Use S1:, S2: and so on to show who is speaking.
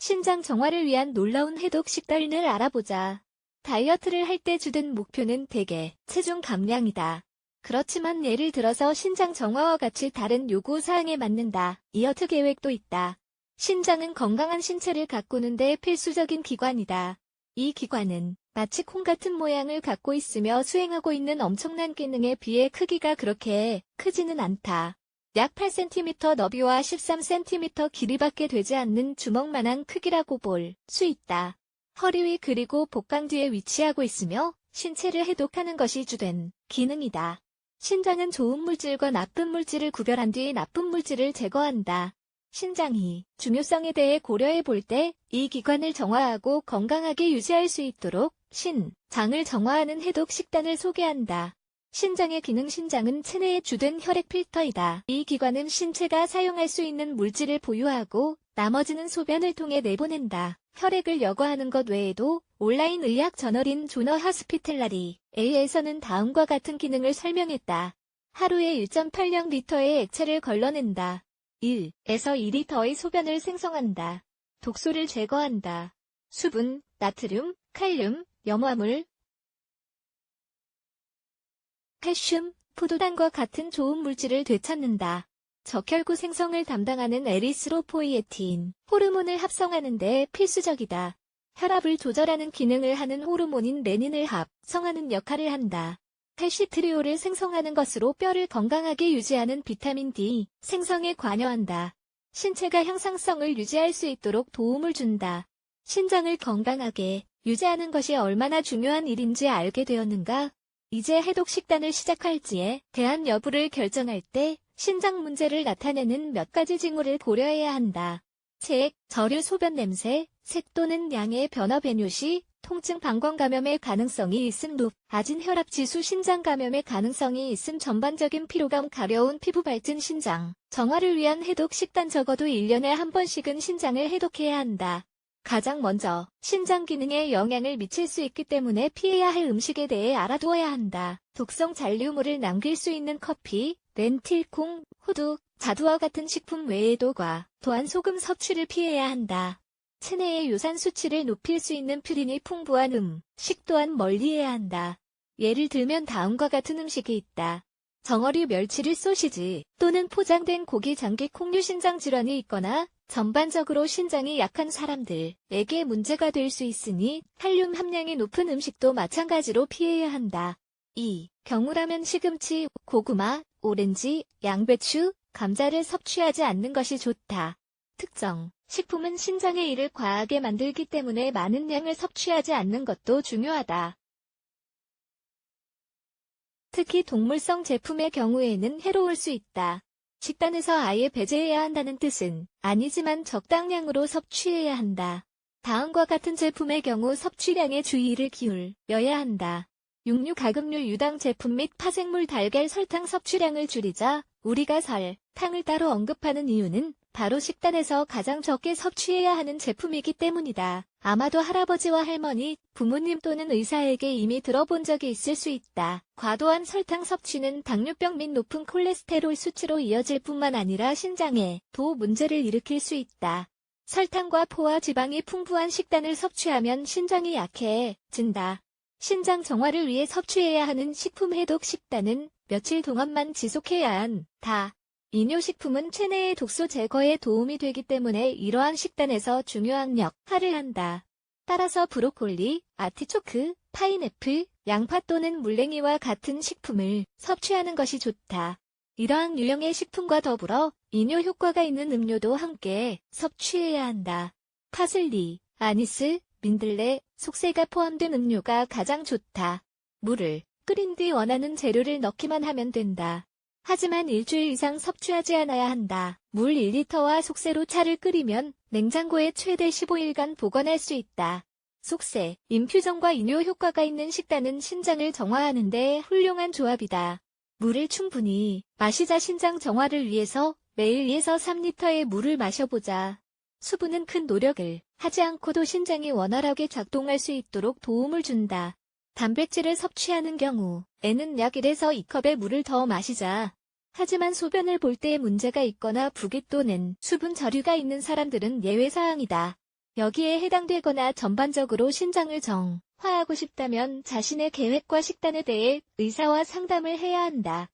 S1: 신장 정화를 위한 놀라운 해독 식단을 알아보자. 다이어트를 할 때 주된 목표는 대개 체중 감량이다. 그렇지만 예를 들어서 신장 정화와 같이 다른 요구사항에 맞는다. 다이어트 계획도 있다. 신장은 건강한 신체를 가꾸는 데 필수적인 기관이다. 이 기관은 마치 콩 같은 모양을 갖고 있으며 수행하고 있는 엄청난 기능에 비해 크기가 그렇게 크지는 않다. 약 8cm 너비와 13cm 길이밖에 되지 않는 주먹만한 크기라고 볼 수 있다. 허리 위 그리고 복강 뒤에 위치하고 있으며 신체를 해독하는 것이 주된 기능이다. 신장은 좋은 물질과 나쁜 물질을 구별한 뒤 나쁜 물질을 제거한다. 신장이 중요성에 대해 고려해 볼 때 이 기관을 정화하고 건강하게 유지할 수 있도록 신장을 정화하는 해독 식단을 소개한다. 신장의 기능. 신장은 체내의 주된 혈액 필터이다. 이 기관은 신체가 사용할 수 있는 물질을 보유하고 나머지는 소변을 통해 내보낸다. 혈액을 여과하는 것 외에도 온라인 의학 저널인 조너 하스피텔라리 A에서는 다음과 같은 기능을 설명했다. 하루에 1.80리터의 액체를 걸러낸다. 1에서 2리터의 소변을 생성한다. 독소를 제거한다. 수분, 나트륨, 칼륨, 염화물, 칼슘, 포도당과 같은 좋은 물질을 되찾는다. 적혈구 생성을 담당하는 에리스로포이에틴 호르몬을 합성하는 데 필수적이다. 혈압을 조절하는 기능을 하는 호르몬인 레닌을 합성하는 역할을 한다. 칼시트리올을 생성하는 것으로 뼈를 건강하게 유지하는 비타민 D 생성에 관여한다. 신체가 향상성을 유지할 수 있도록 도움을 준다. 신장을 건강하게 유지하는 것이 얼마나 중요한 일인지 알게 되었는가? 이제 해독 식단을 시작할지에 대한 여부를 결정할 때 신장 문제를 나타내는 몇 가지 징후를 고려해야 한다. 체액, 저류, 소변 냄새, 색 또는 양의 변화, 배뇨시, 통증, 방광 감염의 가능성이 있음, 높아진 혈압 지수, 신장 감염의 가능성이 있음, 전반적인 피로감, 가려운 피부 발진. 신장 정화를 위한 해독 식단. 적어도 1년에 한 번씩은 신장을 해독해야 한다. 가장 먼저 신장 기능에 영향을 미칠 수 있기 때문에 피해야 할 음식에 대해 알아두어야 한다. 독성 잔류물을 남길 수 있는 커피, 렌틸, 콩, 호두, 자두와 같은 식품 외에도 과, 또한 소금 섭취를 피해야 한다. 체내의 요산 수치를 높일 수 있는 퓨린이 풍부한 음식 또한 멀리해야 한다. 예를 들면 다음과 같은 음식이 있다. 정어류, 멸치류, 소시지 또는 포장된 고기, 장기, 콩류. 신장 질환이 있거나 전반적으로 신장이 약한 사람들에게 문제가 될 수 있으니 칼륨 함량이 높은 음식도 마찬가지로 피해야 한다. 이 경우라면 시금치, 고구마, 오렌지, 양배추, 감자를 섭취하지 않는 것이 좋다. 특정 식품은 신장의 일을 과하게 만들기 때문에 많은 양을 섭취하지 않는 것도 중요하다. 특히 동물성 제품의 경우에는 해로울 수 있다. 식단에서 아예 배제해야 한다는 뜻은 아니지만 적당량으로 섭취해야 한다. 다음과 같은 제품의 경우 섭취량에 주의를 기울여야 한다. 육류, 가금류, 유당 제품 및 파생물, 달걀, 설탕 섭취량을 줄이자. 우리가 설탕을 따로 언급하는 이유는 바로 식단에서 가장 적게 섭취해야 하는 제품이기 때문이다. 아마도 할아버지와 할머니, 부모님 또는 의사에게 이미 들어본 적이 있을 수 있다. 과도한 설탕 섭취는 당뇨병 및 높은 콜레스테롤 수치로 이어질 뿐만 아니라 신장에도 문제를 일으킬 수 있다. 설탕과 포화 지방이 풍부한 식단을 섭취하면 신장이 약해진다. 신장 정화를 위해 섭취해야 하는 식품 해독 식단은 며칠 동안만 지속해야 한다. 이뇨식품은 체내의 독소 제거에 도움이 되기 때문에 이러한 식단에서 중요한 역할을 한다. 따라서 브로콜리, 아티초크, 파인애플, 양파 또는 물냉이와 같은 식품을 섭취하는 것이 좋다. 이러한 유형의 식품과 더불어 이뇨 효과가 있는 음료도 함께 섭취해야 한다. 파슬리, 아니스, 민들레, 속세가 포함된 음료가 가장 좋다. 물을 끓인 뒤 원하는 재료를 넣기만 하면 된다. 하지만 일주일 이상 섭취하지 않아야 한다. 물 1리터와 속세로 차를 끓이면 냉장고에 최대 15일간 보관할 수 있다. 속세, 인퓨전과 이뇨 효과가 있는 식단은 신장을 정화하는 데 훌륭한 조합이다. 물을 충분히 마시자. 신장 정화를 위해서 매일 2에서 3리터의 물을 마셔보자. 수분은 큰 노력을 하지 않고도 신장이 원활하게 작동할 수 있도록 도움을 준다. 단백질을 섭취하는 경우에는 약 1에서 2컵의 물을 더 마시자. 하지만 소변을 볼 때 문제가 있거나 부기 또는 수분 저류가 있는 사람들은 예외사항이다. 여기에 해당되거나 전반적으로 신장을 정화하고 싶다면 자신의 계획과 식단에 대해 의사와 상담을 해야 한다.